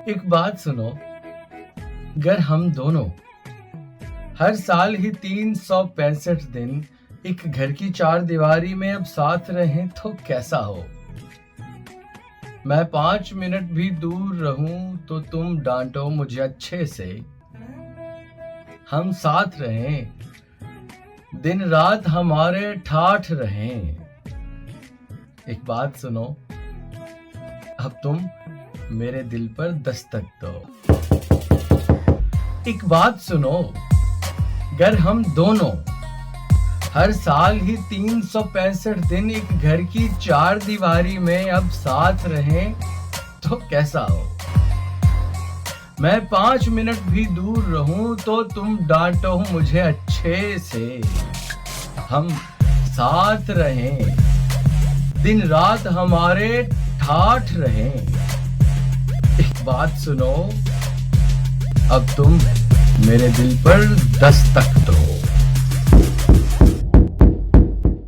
एक बात सुनो, अगर हम दोनों हर साल ही 365 दिन एक घर की चार दीवारी में अब साथ रहें तो कैसा हो? मैं 5 मिनट भी दूर रहूं तो तुम डांटो मुझे अच्छे से। हम साथ रहें, दिन रात हमारे ठाठ रहें। एक बात सुनो, अब तुम मेरे दिल पर दस्तक दो। एक बात सुनो, अगर हम दोनों हर साल ही 365 दिन एक घर की चार दीवारी में अब साथ रहें तो कैसा हो? मैं 5 मिनट भी दूर रहूं तो तुम डांटो मुझे अच्छे से। हम साथ रहें, दिन रात हमारे ठाठ रहें। एक बात सुनो, अब तुम मेरे दिल पर दस्तक दो।